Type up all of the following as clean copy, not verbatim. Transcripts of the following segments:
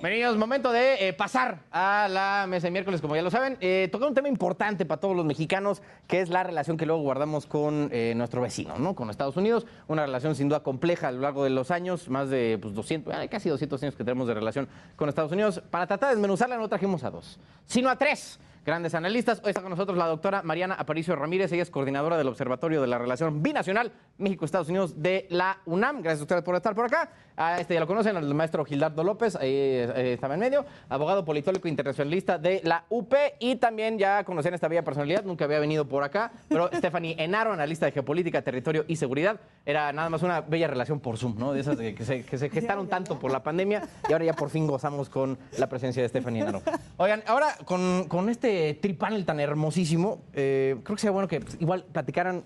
Bienvenidos, momento de pasar a la mesa de miércoles, como ya lo saben. Tocar un tema importante para todos los mexicanos, que es la relación que luego guardamos con nuestro vecino, ¿no? Con Estados Unidos. Una relación sin duda compleja a lo largo de los años, más de 200, casi 200 años que tenemos de relación con Estados Unidos. Para tratar de desmenuzarla no trajimos a dos, sino a tres grandes analistas. Hoy está con nosotros la doctora Mariana Aparicio Ramírez. Ella es coordinadora del Observatorio de la Relación Binacional México-Estados Unidos de la UNAM. Gracias a ustedes por estar por acá. A ya lo conocen, al maestro Gildardo López, ahí estaba en medio, abogado politólogo internacionalista de la UP, y también ya conocían esta bella personalidad, nunca había venido por acá, pero Stephanie Enaro, analista de geopolítica, territorio y seguridad. Era nada más una bella relación por Zoom, ¿no? De esas que se gestaron tanto por la pandemia, y ahora ya por fin gozamos con la presencia de Stephanie Enaro. Oigan, ahora con este tripanel tan hermosísimo, creo que sería bueno que igual platicaran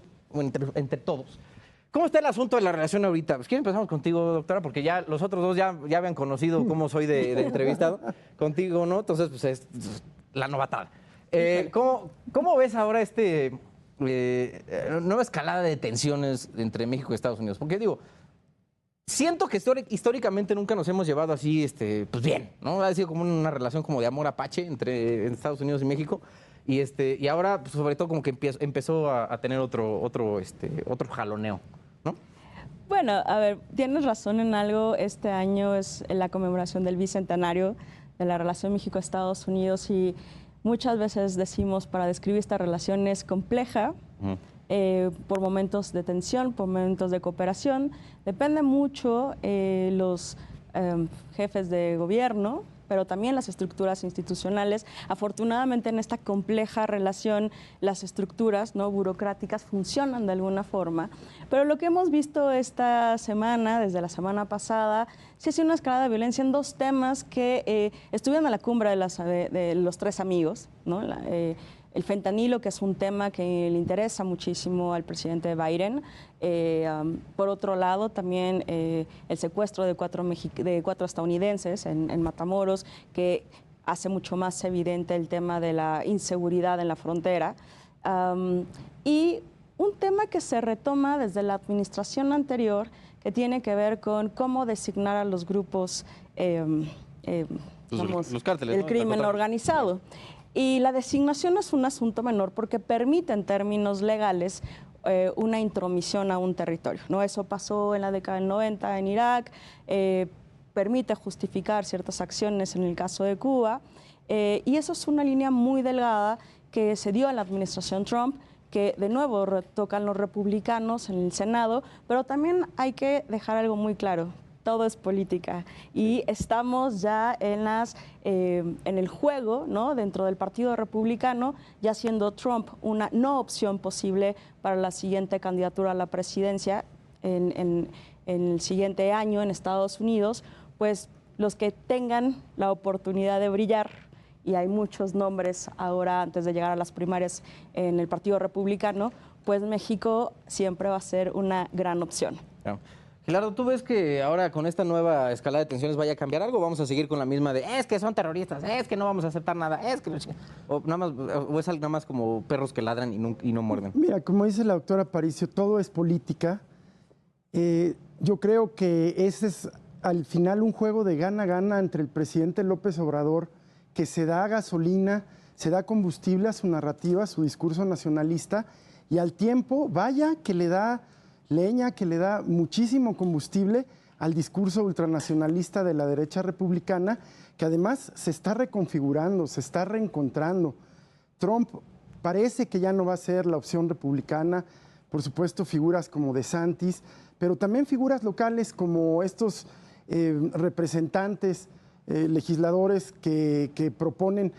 entre todos. ¿Cómo está el asunto de la relación ahorita? Pues, ¿quién empezamos contigo, doctora? Porque ya los otros dos ya habían conocido cómo soy de entrevistado. Contigo, ¿no? Entonces, pues es la novatada. ¿Cómo ves ahora nueva escalada de tensiones entre México y Estados Unidos? Porque digo, siento que históricamente nunca nos hemos llevado así, pues bien, ¿no? Ha sido como una relación como de amor apache entre Estados Unidos y México. Y ahora, pues, sobre todo, como que empezó a tener otro jaloneo, ¿no? Bueno, a ver, tienes razón en algo. Este año es la conmemoración del bicentenario de la relación México-Estados Unidos, y muchas veces decimos, para describir esta relación es compleja, por momentos de tensión, por momentos de cooperación. Depende mucho los jefes de gobierno, pero también las estructuras institucionales. Afortunadamente, en esta compleja relación, las estructuras, ¿no?, burocráticas funcionan de alguna forma. Pero lo que hemos visto esta semana, desde la semana pasada, sí ha sido una escalada de violencia en dos temas que estuvieron a la cumbre de los tres amigos, ¿no? El fentanilo, que es un tema que le interesa muchísimo al presidente Biden. Por otro lado, también el secuestro de cuatro estadounidenses en Matamoros, que hace mucho más evidente el tema de la inseguridad en la frontera. Y un tema que se retoma desde la administración anterior, que tiene que ver con cómo designar a los grupos, los cárteles, el ¿no?, crimen organizado. Y la designación es un asunto menor porque permite, en términos legales, una intromisión a un territorio, ¿no? Eso pasó en la década del 90 en Irak, permite justificar ciertas acciones en el caso de Cuba, y eso es una línea muy delgada que se dio en la administración Trump, que de nuevo tocan los republicanos en el Senado, pero también hay que dejar algo muy claro. Todo es política, y estamos ya en el juego, ¿no?, dentro del Partido Republicano, ya siendo Trump una no opción posible para la siguiente candidatura a la presidencia en el siguiente año en Estados Unidos. Pues los que tengan la oportunidad de brillar, y hay muchos nombres ahora antes de llegar a las primarias en el Partido Republicano, pues México siempre va a ser una gran opción. Claro. Gildardo, ¿tú ves que ahora con esta nueva escalada de tensiones vaya a cambiar algo? ¿Vamos a seguir con la misma de es que son terroristas, es que no vamos a aceptar nada, es que o es nada más como perros que ladran y no muerden? Mira, como dice la doctora Aparicio, todo es política. Yo creo que ese es al final un juego de gana-gana entre el presidente López Obrador, que se da gasolina, se da combustible a su narrativa, a su discurso nacionalista, y al tiempo, vaya que le da leña, que le da muchísimo combustible al discurso ultranacionalista de la derecha republicana, que además se está reconfigurando, se está reencontrando. Trump parece que ya no va a ser la opción republicana, por supuesto figuras como DeSantis, pero también figuras locales como estos representantes, legisladores que proponen.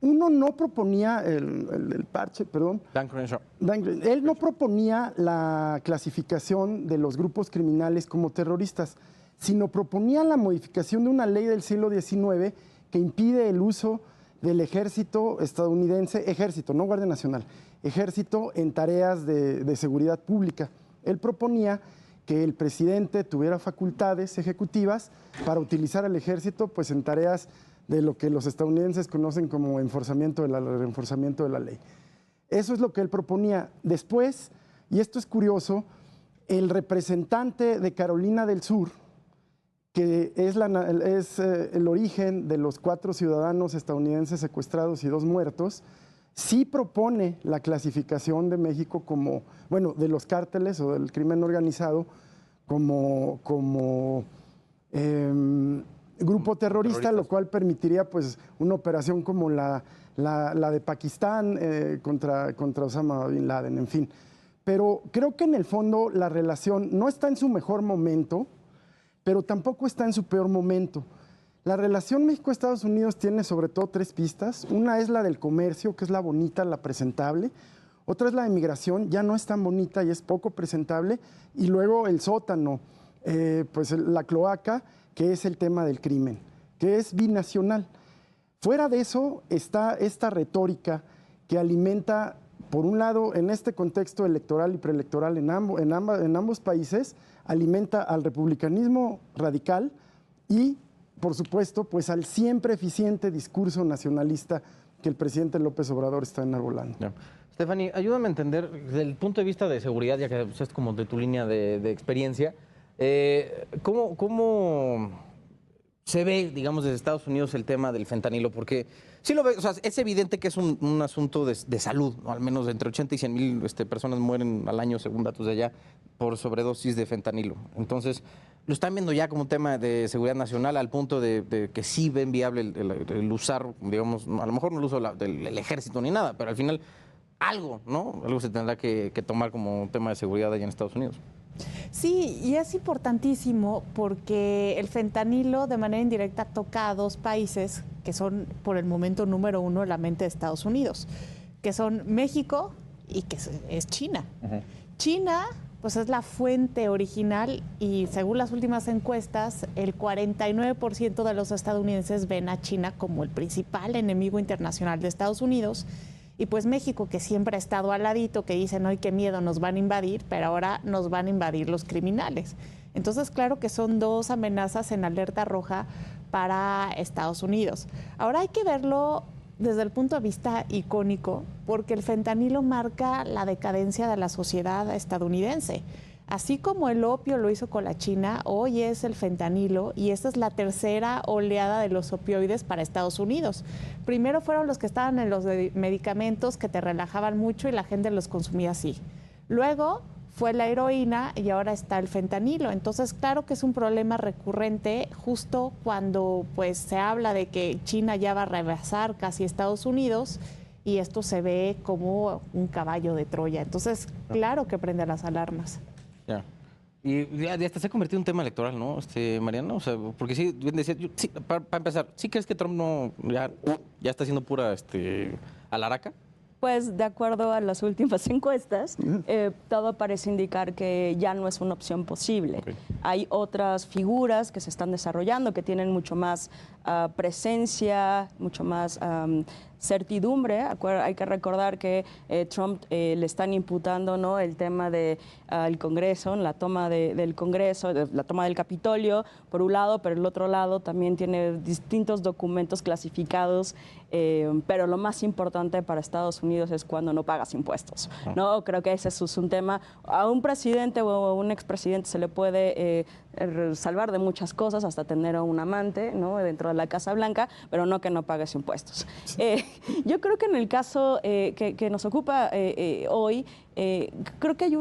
Uno no proponía el parche, perdón. Dan Crenshaw. Él no proponía la clasificación de los grupos criminales como terroristas, sino proponía la modificación de una ley del siglo XIX que impide el uso del ejército estadounidense, ejército, no Guardia Nacional, ejército en tareas de seguridad pública. Él proponía que el presidente tuviera facultades ejecutivas para utilizar al ejército, pues, en tareas de lo que los estadounidenses conocen como reforzamiento de la ley. Eso es lo que él proponía. Después, y esto es curioso, el representante de Carolina del Sur, que es el origen de los 4 ciudadanos estadounidenses secuestrados y 2 muertos, sí propone la clasificación de México como, bueno, de los cárteles o del crimen organizado como grupo terrorista, lo cual permitiría pues una operación como la de Pakistán contra Osama Bin Laden, en fin. Pero creo que en el fondo la relación no está en su mejor momento, pero tampoco está en su peor momento. La relación México-Estados Unidos tiene sobre todo 3 pistas. Una es la del comercio, que es la bonita, la presentable. Otra es la de migración, ya no es tan bonita y es poco presentable. Y luego el sótano, pues la cloaca, que es el tema del crimen, que es binacional. Fuera de eso está esta retórica que alimenta, por un lado, en este contexto electoral y preelectoral en ambos países, alimenta al republicanismo radical y, por supuesto, pues al siempre eficiente discurso nacionalista que el presidente López Obrador está enarbolando. Yeah. Stephanie, ayúdame a entender, desde el punto de vista de seguridad, ya que es como de tu línea de experiencia, ¿cómo se ve, digamos, desde Estados Unidos el tema del fentanilo? Porque sí lo ve, o sea, es evidente que es un asunto de salud, ¿no? Al menos entre 80 y 100 mil personas mueren al año, según datos de allá, por sobredosis de fentanilo. Entonces, lo están viendo ya como un tema de seguridad nacional al punto de que sí ven viable el usar, digamos, a lo mejor no el uso del ejército ni nada, pero al final algo, ¿no? Algo se tendrá que tomar como tema de seguridad allá en Estados Unidos. Sí, y es importantísimo porque el fentanilo de manera indirecta toca a 2 países que son por el momento número 1 en la mente de Estados Unidos, que son México y que es China. Uh-huh. China, pues es la fuente original y según las últimas encuestas, el 49% de los estadounidenses ven a China como el principal enemigo internacional de Estados Unidos. Y pues México, que siempre ha estado al ladito, que dicen, ¡ay, qué miedo, nos van a invadir!, pero ahora nos van a invadir los criminales. Entonces, claro que son 2 amenazas en alerta roja para Estados Unidos. Ahora hay que verlo desde el punto de vista icónico, porque el fentanilo marca la decadencia de la sociedad estadounidense. Así como el opio lo hizo con la China, hoy es el fentanilo y esta es la tercera oleada de los opioides para Estados Unidos. Primero fueron los que estaban en los medicamentos que te relajaban mucho y la gente los consumía así. Luego fue la heroína y ahora está el fentanilo. Entonces, claro que es un problema recurrente justo cuando pues se habla de que China ya va a rebasar casi Estados Unidos y esto se ve como un caballo de Troya. Entonces, claro que prende las alarmas. Ya. Y ya hasta se ha convertido en un tema electoral, ¿no, Mariana? O sea, porque sí, bien decía, sí, para empezar, ¿sí crees que Trump no ya está haciendo pura alaraca? Pues de acuerdo a las últimas encuestas, todo parece indicar que ya no es una opción posible. Okay. Hay otras figuras que se están desarrollando, que tienen mucho más presencia, mucho más certidumbre. Hay que recordar que Trump le están imputando, ¿no?, el tema del Congreso, la toma del Congreso, la toma del Capitolio, por un lado, pero el otro lado también tiene distintos documentos clasificados, pero lo más importante para Estados Unidos es cuando no pagas impuestos, ¿no? Creo que ese es un tema. A un presidente o a un expresidente se le puede salvar de muchas cosas, hasta tener a un amante, ¿no?, dentro de la Casa Blanca, pero no que no pagues impuestos. Yo creo que en el caso que nos ocupa hoy, creo que hay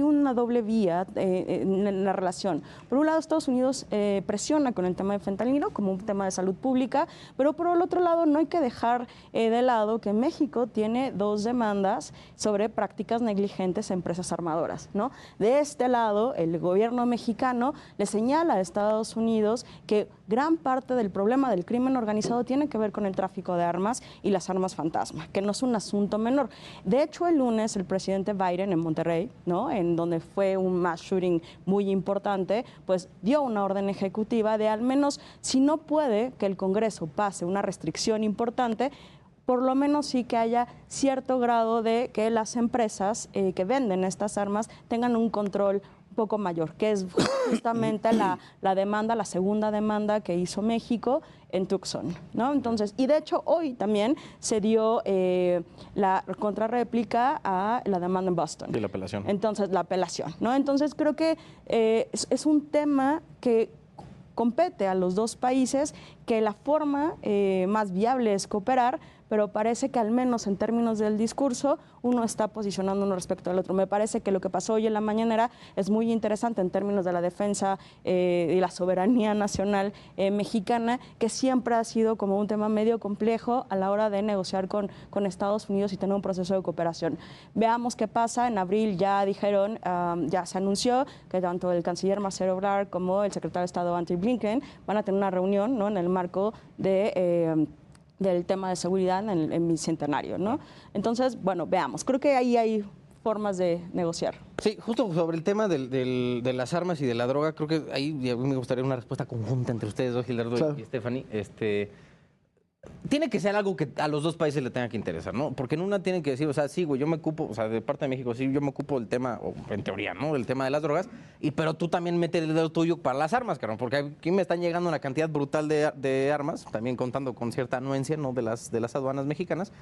una doble vía en la relación. Por un lado, Estados Unidos presiona con el tema de fentanilo como un tema de salud pública, pero por el otro lado no hay que dejar de lado que México tiene 2 demandas sobre prácticas negligentes a empresas armadoras, ¿no? De este lado, el gobierno mexicano le señala a Estados Unidos que gran parte del problema del crimen organizado tiene que ver con el tráfico de armas y las armas fantasma, que no es un asunto menor. De hecho, el lunes el presidente Biden en Monterrey, ¿no?, en donde fue un mass shooting muy importante, pues dio una orden ejecutiva de al menos, si no puede que el Congreso pase una restricción importante, por lo menos sí que haya cierto grado de que las empresas que venden estas armas tengan un control poco mayor, que es justamente la demanda, la segunda demanda que hizo México en Tucson, ¿no? Entonces, y de hecho hoy también se dio la contrarréplica a la demanda en Boston. Y la apelación. Entonces, la apelación, ¿no? Entonces creo que es un tema que compete a los dos países, que la forma más viable es cooperar, pero parece que al menos en términos del discurso uno está posicionando uno respecto al otro. Me parece que lo que pasó hoy en la mañanera es muy interesante en términos de la defensa y la soberanía nacional mexicana, que siempre ha sido como un tema medio complejo a la hora de negociar con Estados Unidos y tener un proceso de cooperación. Veamos qué pasa. En abril ya dijeron, ya se anunció que tanto el canciller Marcelo Ebrard como el secretario de Estado Antony Blinken van a tener una reunión, ¿no?, en el marco de del tema de seguridad en el Bicentenario, ¿no? Entonces, bueno, veamos. Creo que ahí hay formas de negociar. Sí, justo sobre el tema de las armas y de la droga, creo que ahí me gustaría una respuesta conjunta entre ustedes dos, Gildardo claro. y Stephanie. Tiene que ser algo que a los dos países le tenga que interesar, ¿no? Porque en una tienen que decir, o sea, sí, güey, yo me ocupo, o sea, de parte de México, sí, yo me ocupo del tema, o en teoría, ¿no?, del tema de las drogas, pero tú también metes el dedo tuyo para las armas, cabrón, porque aquí me están llegando una cantidad brutal de armas, también contando con cierta anuencia, ¿no?, de las aduanas mexicanas,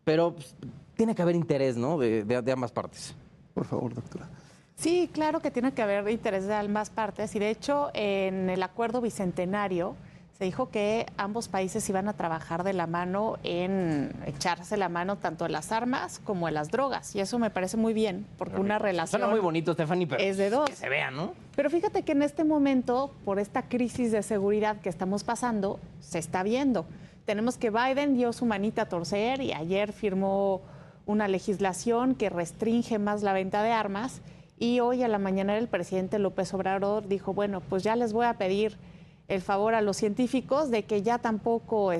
pero pues, tiene que haber interés, ¿no?, de ambas partes. Por favor, doctora. Sí, claro que tiene que haber interés de ambas partes y de hecho en el acuerdo bicentenario se dijo que ambos países iban a trabajar de la mano en echarse la mano tanto en las armas como en las drogas. Y eso me parece muy bien, porque una relación... Suena muy bonito, Stephanie, pero es de dos. que se vea, ¿no? Pero fíjate que en este momento, por esta crisis de seguridad que estamos pasando, se está viendo. Tenemos que Biden dio su manita a torcer y ayer firmó una legislación que restringe más la venta de armas. Y hoy a la mañana el presidente López Obrador dijo, bueno, pues ya les voy a pedir el favor a los científicos de que ya tampoco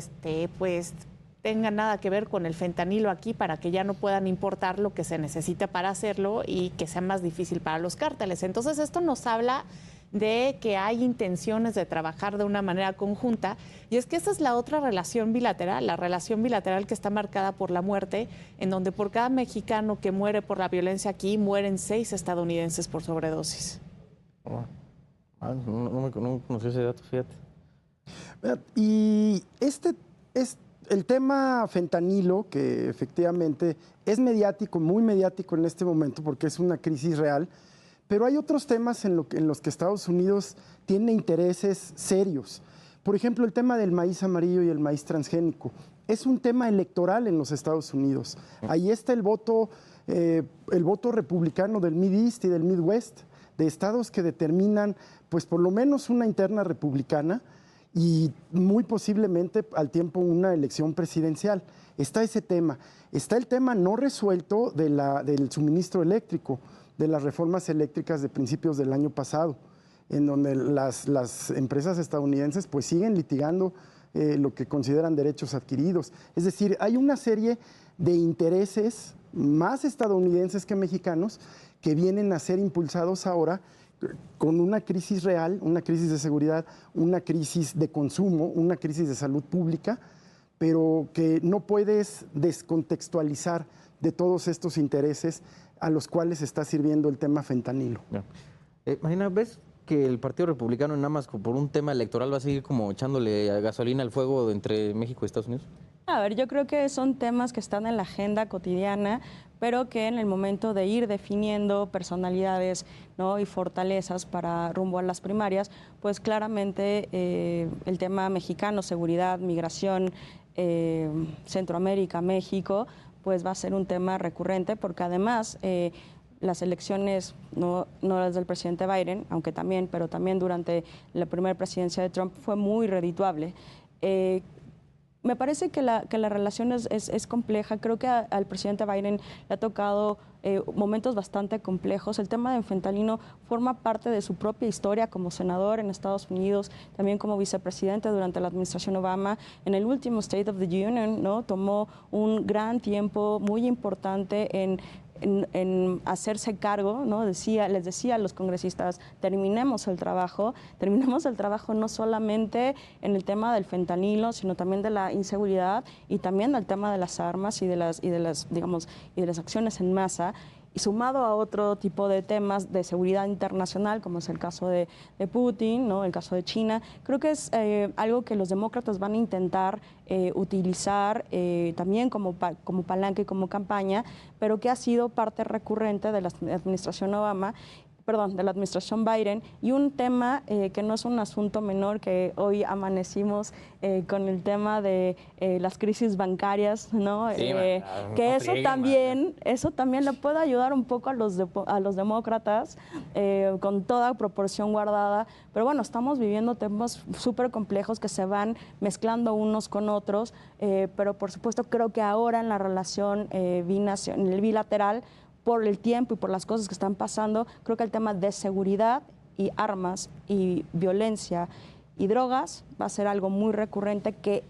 pues tengan nada que ver con el fentanilo aquí para que ya no puedan importar lo que se necesita para hacerlo y que sea más difícil para los cárteles. Entonces esto nos habla de que hay intenciones de trabajar de una manera conjunta y es que esa es la otra relación bilateral, la relación bilateral que está marcada por la muerte, en donde por cada mexicano que muere por la violencia aquí, mueren 6 estadounidenses por sobredosis. Oh. No conocí ese dato, fíjate. Y este es el tema fentanilo, que efectivamente es mediático, muy mediático en este momento, porque es una crisis real, pero hay otros temas en los que Estados Unidos tiene intereses serios. Por ejemplo, el tema del maíz amarillo y el maíz transgénico. Es un tema electoral en los Estados Unidos. Ahí está el voto republicano del Mid-East y del Midwest, de estados que determinan, pues por lo menos una interna republicana y muy posiblemente al tiempo una elección presidencial. Está ese tema. Está el tema no resuelto del suministro eléctrico, de las reformas eléctricas de principios del año pasado, en donde las empresas estadounidenses pues siguen litigando lo que consideran derechos adquiridos. Es decir, hay una serie de intereses más estadounidenses que mexicanos que vienen a ser impulsados ahora con una crisis real, una crisis de seguridad, una crisis de consumo, una crisis de salud pública, pero que no puedes descontextualizar de todos estos intereses a los cuales está sirviendo el tema fentanilo. Marina, ¿ves que el Partido Republicano nada más por un tema electoral va a seguir como echándole gasolina al fuego entre México y Estados Unidos? A ver, yo creo que son temas que están en la agenda cotidiana, pero que en el momento de ir definiendo personalidades, ¿no?, y fortalezas para rumbo a las primarias, pues claramente el tema mexicano, seguridad, migración, Centroamérica, México, pues va a ser un tema recurrente, porque además las elecciones, no las del presidente Biden, aunque también, pero también durante la primera presidencia de Trump fue muy redituable. Me parece que la relación es compleja. Creo que al presidente Biden le ha tocado momentos bastante complejos. El tema de fentanilo forma parte de su propia historia como senador en Estados Unidos, también como vicepresidente durante la administración Obama. En el último State of the Union, ¿no?, tomó un gran tiempo muy importante en hacerse cargo, ¿no? Les decía a los congresistas, terminemos el trabajo no solamente en el tema del fentanilo, sino también de la inseguridad y también del tema de las armas y de las acciones en masa. Y sumado a otro tipo de temas de seguridad internacional, como es el caso de Putin, ¿no?, el caso de China, creo que es algo que los demócratas van a intentar utilizar también como palanca y como campaña, pero que ha sido parte recurrente de la administración Obama. de la administración Biden, y un tema que no es un asunto menor, que hoy amanecimos con el tema de las crisis bancarias, ¿no? Sí, Que no eso frieguen, también le puede ayudar un poco a los demócratas, con toda proporción guardada. Pero bueno, estamos viviendo temas súper complejos que se van mezclando unos con otros, pero por supuesto creo que ahora en la relación bilateral, por el tiempo y por las cosas que están pasando, creo que el tema de seguridad y armas y violencia y drogas va a ser algo muy recurrente que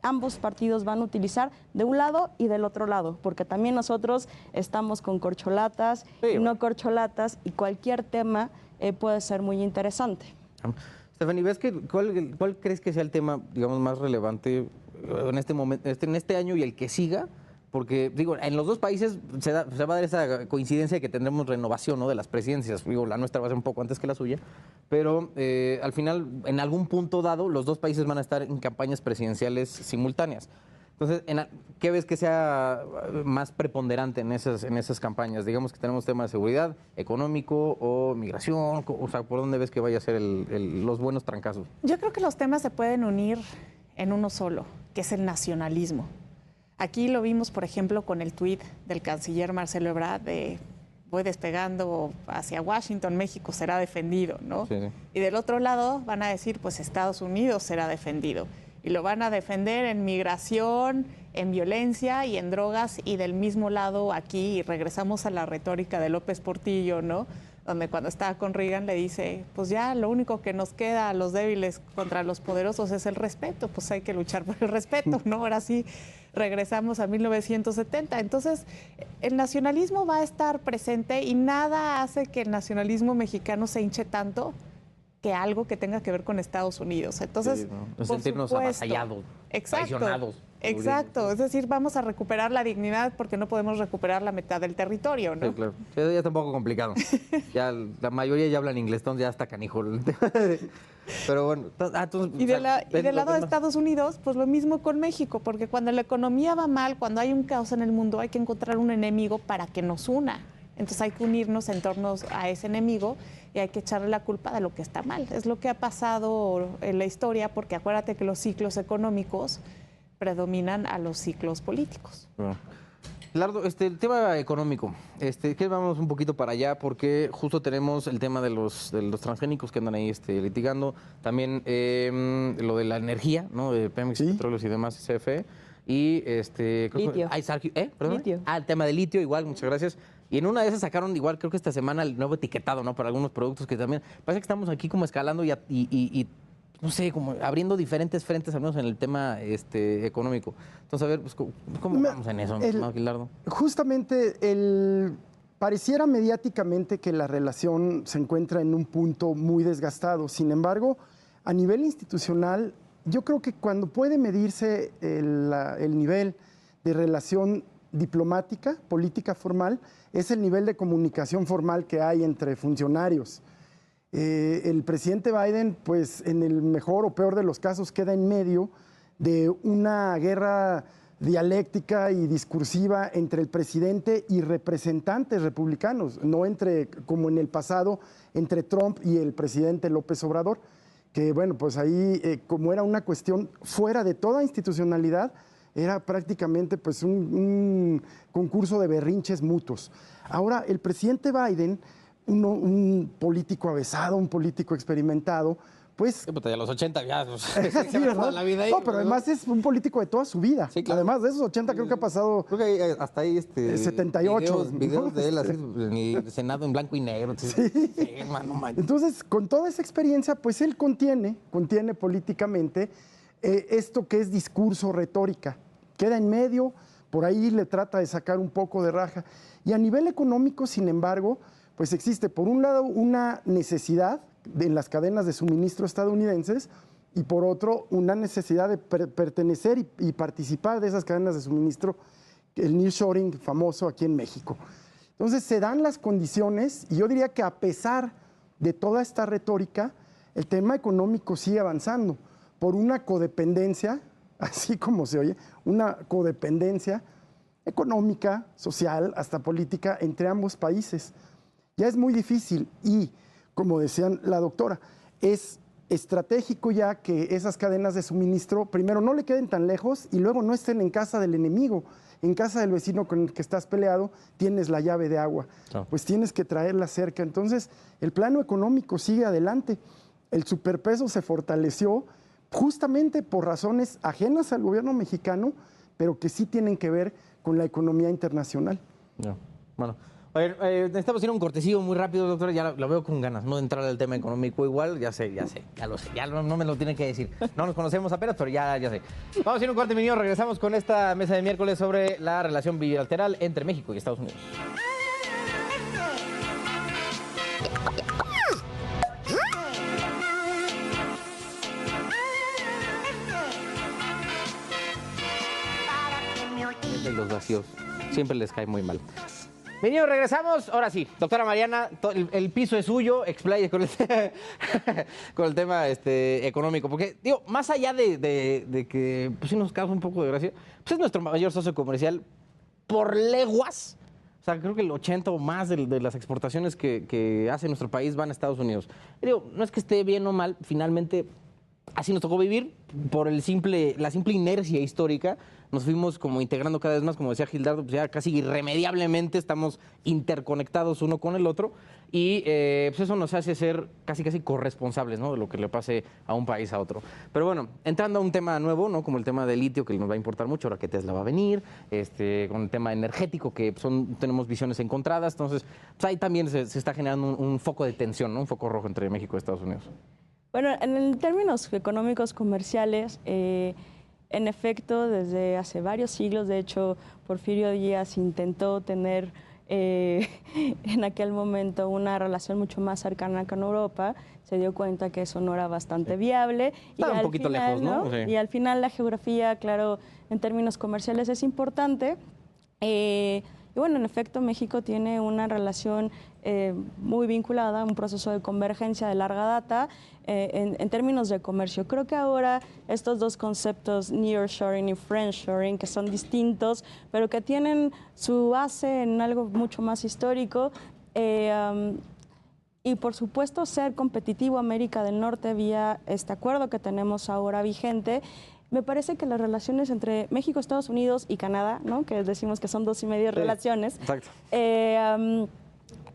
ambos partidos van a utilizar de un lado y del otro lado, porque también nosotros estamos con corcholatas y no corcholatas, y cualquier tema puede ser muy interesante. Stephanie, ¿ves cuál crees que sea el tema, digamos, más relevante en este momento, en este año y el que siga? Porque, digo, en los dos países se va a dar esa coincidencia de que tendremos renovación, ¿no?, de las presidencias. Digo, la nuestra va a ser un poco antes que la suya, pero al final, en algún punto dado, los dos países van a estar en campañas presidenciales simultáneas. Entonces, ¿qué ves que sea más preponderante en esas campañas? Digamos que tenemos temas de seguridad, económico o migración, o sea, ¿por dónde ves que vaya a ser los buenos trancazos? Yo creo que los temas se pueden unir en uno solo, que es el nacionalismo. Aquí lo vimos, por ejemplo, con el tuit del canciller Marcelo Ebrard de voy despegando hacia Washington, México será defendido, ¿no? Sí, sí. Y del otro lado van a decir, pues Estados Unidos será defendido. Y lo van a defender en migración, en violencia y en drogas. Y del mismo lado aquí, y regresamos a la retórica de López Portillo, ¿no?, donde cuando estaba con Reagan le dice, pues ya lo único que nos queda a los débiles contra los poderosos es el respeto, pues hay que luchar por el respeto, ¿no? Ahora sí regresamos a 1970. Entonces, el nacionalismo va a estar presente y nada hace que el nacionalismo mexicano se hinche tanto que algo que tenga que ver con Estados Unidos. Entonces, sí, ¿no? por sentirnos supuesto, avasallados, exacto, traicionados. exacto. Es decir, vamos a recuperar la dignidad porque no podemos recuperar la mitad del territorio, ¿no? Sí, claro. Sí, ya está un poco complicado. Ya la mayoría ya hablan inglés, entonces ya está canijo. Pero bueno, entonces, Y del lado de Estados Unidos, pues lo mismo con México, porque cuando la economía va mal, cuando hay un caos en el mundo, hay que encontrar un enemigo para que nos una. Entonces hay que unirnos en torno a ese enemigo y hay que echarle la culpa de lo que está mal. Es lo que ha pasado en la historia, porque acuérdate que los ciclos económicos predominan a los ciclos políticos. Bueno. Lardo, el tema económico, que vamos un poquito para allá porque justo tenemos el tema de los transgénicos que andan ahí litigando, también lo de la energía, ¿no?, de Pemex, Sí. Petróleos y demás, CFE, y Litio. ¿Perdón? Litio. El tema de litio, igual, muchas gracias. Y en una de esas sacaron igual, creo que esta semana, el nuevo etiquetado, ¿no?, para algunos productos que también, parece que estamos aquí como escalando y no sé, como abriendo diferentes frentes, al menos en el tema económico. Entonces, a ver, pues, ¿cómo vamos en eso, Gilardo? Justamente, pareciera mediáticamente que la relación se encuentra en un punto muy desgastado. Sin embargo, a nivel institucional, yo creo que cuando puede medirse el nivel de relación diplomática, política formal, es el nivel de comunicación formal que hay entre funcionarios. El presidente Biden, pues en el mejor o peor de los casos, queda en medio de una guerra dialéctica y discursiva entre el presidente y representantes republicanos, no como en el pasado, entre Trump y el presidente López Obrador, que bueno, pues ahí, como era una cuestión fuera de toda institucionalidad, era prácticamente pues un concurso de berrinches mutuos. Ahora, el presidente Biden, un político avesado, un político experimentado, pues... Sí, pues, a los 80 ya, sí, ¿verdad? la vida ahí, no, pero además es un político de toda su vida. Sí, claro. Además de esos 80 creo que ha pasado... Creo que hasta ahí 78. videos ¿no? de él así, en el Senado en blanco y negro. Sí, mano, man. Entonces, con toda esa experiencia, pues él contiene políticamente esto que es discurso, retórica. Queda en medio, por ahí le trata de sacar un poco de raja. Y a nivel económico, sin embargo, pues existe por un lado una necesidad en las cadenas de suministro estadounidenses y por otro una necesidad de pertenecer y participar de esas cadenas de suministro, el nearshoring famoso aquí en México. Entonces se dan las condiciones y yo diría que a pesar de toda esta retórica, el tema económico sigue avanzando por una codependencia, así como se oye, una codependencia económica, social, hasta política entre ambos países. Ya es muy difícil y, como decían la doctora, es estratégico ya que esas cadenas de suministro, primero, no le queden tan lejos y luego no estén en casa del enemigo. En casa del vecino con el que estás peleado, tienes la llave de agua. Pues tienes que traerla cerca. Entonces, el plano económico sigue adelante. El superpeso se fortaleció justamente por razones ajenas al gobierno mexicano, pero que sí tienen que ver con la economía internacional. Bueno, a ver, necesitamos ir a un cortesío muy rápido, doctora. Ya lo veo con ganas, ¿no? De entrar al tema económico igual. Ya lo sé. Ya no me lo tienen que decir. No nos conocemos apenas, pero ya sé. Vamos a ir a un corte, mi niño. Regresamos con esta mesa de miércoles sobre la relación bilateral entre México y Estados Unidos. Los vacíos siempre les cae muy mal. Mi niño, regresamos. Ahora sí, doctora Mariana, el piso es suyo, explaye con el tema económico. Porque, digo, más allá de que pues, sí nos causa un poco de gracia, pues es nuestro mayor socio comercial por leguas. O sea, creo que el 80 o más de las exportaciones que hace nuestro país van a Estados Unidos. Y digo, no es que esté bien o mal, finalmente así nos tocó vivir por la simple inercia histórica. Nos fuimos como integrando cada vez más, como decía Gildardo, pues ya casi irremediablemente estamos interconectados uno con el otro y pues eso nos hace ser casi corresponsables, ¿no? De lo que le pase a un país a otro. Pero bueno, entrando a un tema nuevo, ¿no? Como el tema del litio, que nos va a importar mucho ahora que Tesla va a venir, con el tema energético, que tenemos visiones encontradas, entonces pues ahí también se está generando un foco de tensión, ¿no? Un foco rojo entre México y Estados Unidos. Bueno, en términos económicos comerciales, en efecto, desde hace varios siglos, de hecho, Porfirio Díaz intentó tener en aquel momento una relación mucho más cercana con Europa, se dio cuenta que eso no era bastante viable. Estaba un poquito lejos, ¿no? Sí. Y al final la geografía, claro, en términos comerciales es importante. Y bueno, en efecto, México tiene una relación muy vinculada a un proceso de convergencia de larga data en términos de comercio. Creo que ahora estos dos conceptos, nearshoring y friendshoring, que son distintos, pero que tienen su base en algo mucho más histórico, y por supuesto ser competitivo América del Norte vía este acuerdo que tenemos ahora vigente. Me parece que las relaciones entre México, Estados Unidos y Canadá, ¿no? Que decimos que son 2.5 relaciones,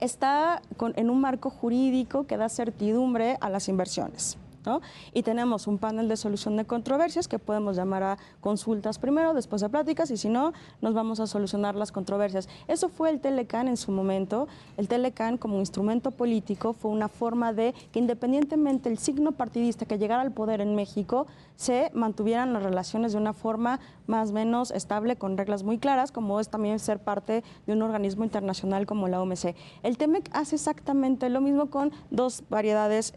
está en un marco jurídico que da certidumbre a las inversiones, ¿no? Y tenemos un panel de solución de controversias que podemos llamar a consultas primero, después de pláticas, y si no, nos vamos a solucionar las controversias. Eso fue el Telecán en su momento. El Telecán, como instrumento político, fue una forma de que independientemente el signo partidista que llegara al poder en México, se mantuvieran las relaciones de una forma más o menos estable, con reglas muy claras, como es también ser parte de un organismo internacional como la OMC. El TEMEC hace exactamente lo mismo con dos variedades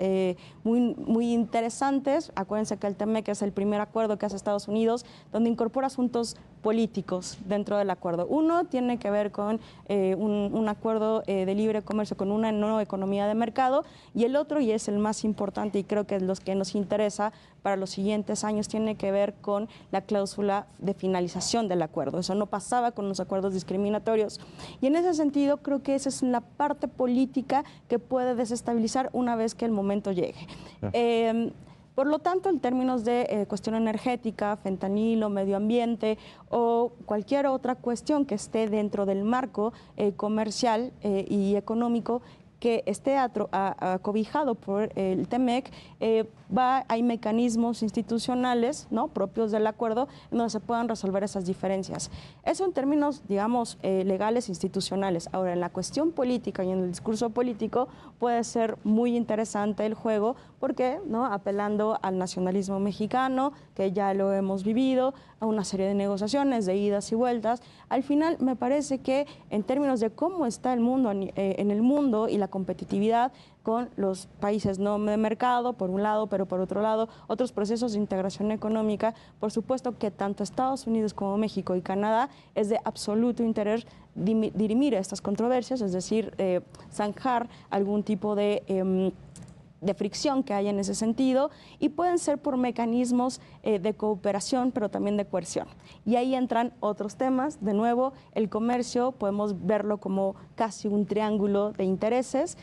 muy interesantes. Acuérdense que el TEMEC es el primer acuerdo que hace Estados Unidos, donde incorpora asuntos políticos dentro del acuerdo. Uno tiene que ver con un acuerdo de libre comercio con una nueva economía de mercado, y el otro, y es el más importante y creo que es los que nos interesa para los siguientes años, tiene que ver con la cláusula de finalización del acuerdo. Eso no pasaba con los acuerdos discriminatorios. Y en ese sentido creo que esa es una parte política que puede desestabilizar una vez que el momento llegue. Por lo tanto, en términos de cuestión energética, fentanilo, medio ambiente o cualquier otra cuestión que esté dentro del marco comercial y económico que esté acobijado por el TEMEC, hay mecanismos institucionales, ¿no?, propios del acuerdo en donde se puedan resolver esas diferencias. Eso en términos, digamos, legales, institucionales. Ahora, en la cuestión política y en el discurso político puede ser muy interesante el juego porque, ¿no?, apelando al nacionalismo mexicano, que ya lo hemos vivido, a una serie de negociaciones, de idas y vueltas. Al final, me parece que en términos de cómo está el mundo en el mundo y la competitividad con los países no de mercado, por un lado, pero por otro lado, otros procesos de integración económica, por supuesto que tanto Estados Unidos como México y Canadá es de absoluto interés dirimir estas controversias, es decir, zanjar algún tipo de de fricción que hay en ese sentido, y pueden ser por mecanismos de cooperación, pero también de coerción. Y ahí entran otros temas. De nuevo, el comercio podemos verlo como casi un triángulo de intereses.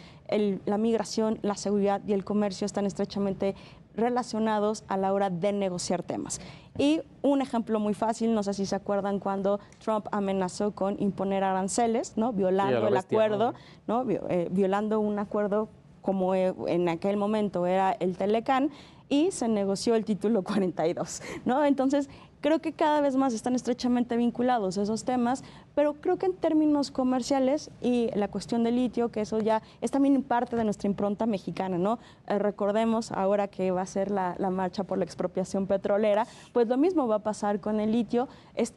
La migración, la seguridad y el comercio están estrechamente relacionados a la hora de negociar temas. Y un ejemplo muy fácil, no sé si se acuerdan cuando Trump amenazó con imponer aranceles, ¿no? Violando el acuerdo, ¿no? Violando un acuerdo como en aquel momento era el Telecán, y se negoció el título 42, ¿no? Entonces, creo que cada vez más están estrechamente vinculados esos temas, pero creo que en términos comerciales y la cuestión del litio, que eso ya es también parte de nuestra impronta mexicana, ¿no? Recordemos ahora que va a ser la marcha por la expropiación petrolera, pues lo mismo va a pasar con el litio.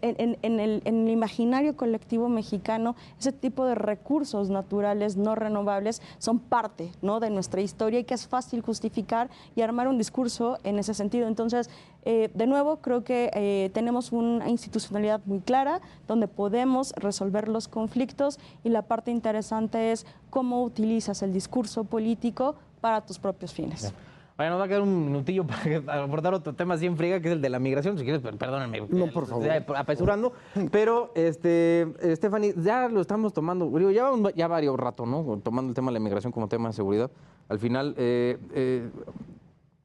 En el imaginario colectivo mexicano, ese tipo de recursos naturales no renovables son parte, ¿no?, de nuestra historia, y que es fácil justificar y armar un discurso en ese sentido. Entonces, de nuevo, creo que tenemos una institucionalidad muy clara donde podemos resolver los conflictos, y la parte interesante es cómo utilizas el discurso político para tus propios fines. Oye, nos va a quedar un minutillo para abordar otro tema así en friega, que es el de la migración. Si quieres, perdónenme. No, por favor. Apresurando. Pero, Stephanie, ya lo estamos tomando. Digo, ya varios rato, ¿no? Tomando el tema de la migración como tema de seguridad. Al final,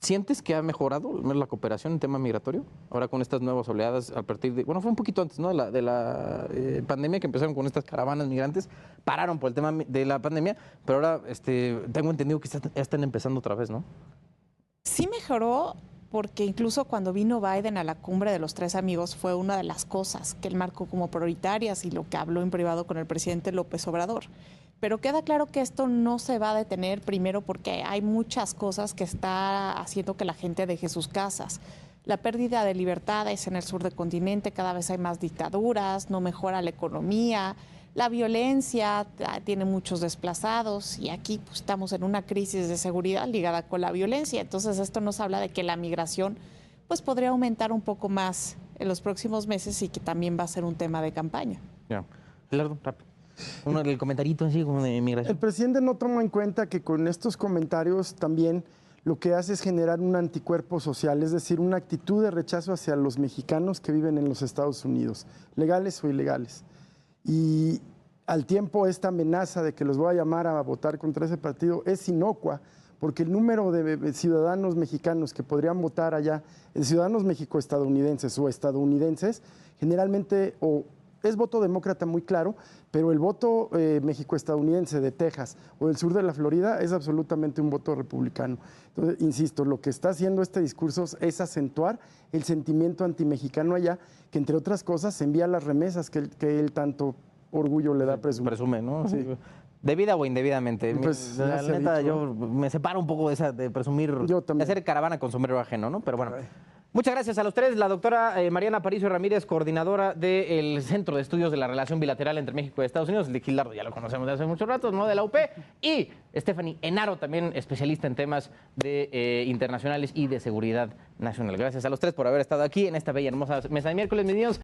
¿sientes que ha mejorado la cooperación en tema migratorio? Ahora con estas nuevas oleadas, a partir de... Bueno, fue un poquito antes, ¿no?, de la pandemia, que empezaron con estas caravanas migrantes, pararon por el tema de la pandemia, pero ahora tengo entendido que ya están empezando otra vez, ¿no? Sí mejoró, porque incluso cuando vino Biden a la cumbre de los 3 amigos fue una de las cosas que él marcó como prioritarias y lo que habló en privado con el presidente López Obrador. Pero queda claro que esto no se va a detener, primero porque hay muchas cosas que está haciendo que la gente deje sus casas. La pérdida de libertades en el sur del continente, cada vez hay más dictaduras, no mejora la economía, la violencia tiene muchos desplazados, y aquí pues, estamos en una crisis de seguridad ligada con la violencia. Entonces esto nos habla de que la migración pues podría aumentar un poco más en los próximos meses, y que también va a ser un tema de campaña. Ya. Gerardo, rápido. El comentarito así como de migración. El presidente no toma en cuenta que con estos comentarios también lo que hace es generar un anticuerpo social, es decir, una actitud de rechazo hacia los mexicanos que viven en los Estados Unidos, legales o ilegales. Y al tiempo, esta amenaza de que los voy a llamar a votar contra ese partido es inocua, porque el número de ciudadanos mexicanos que podrían votar allá, ciudadanos mexico-estadounidenses o estadounidenses, generalmente es voto demócrata muy claro, pero el voto mexico-estadounidense de Texas o del sur de la Florida es absolutamente un voto republicano. Entonces, insisto, lo que está haciendo este discurso es acentuar el sentimiento antimexicano allá, que entre otras cosas envía las remesas que él tanto orgullo le da presumir. Presume, ¿no? Sí. ¿Debida o indebidamente? Pues, La ya se ha neta, dicho. yo me separo un poco de presumir, Yo también. de hacer caravana con sombrero ajeno, ¿no? Pero bueno. Muchas gracias a los tres. La doctora Mariana Aparicio Ramírez, coordinadora del Centro de Estudios de la Relación Bilateral entre México y Estados Unidos. El de Gildardo ya lo conocemos de hace mucho rato, ¿no?, de la UP. Y Stephanie Enaro, también especialista en temas de internacionales y de seguridad nacional. Gracias a los tres por haber estado aquí en esta bella, hermosa mesa de miércoles, mis niños.